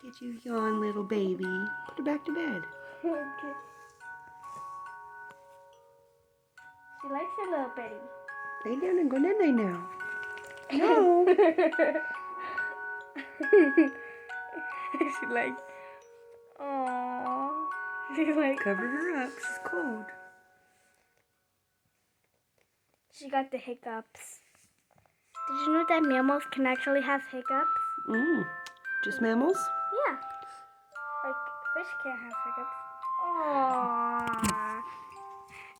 at you yawn, little baby. Put her back to bed. Okay. She likes her little baby. Lay down and go night-night now. No. She's like, aww. She's like, Cover her up. She's cold. She got the hiccups. Did you know that mammals can actually have hiccups? Just mammals? Yeah. Like, fish can't have hiccups. Aww.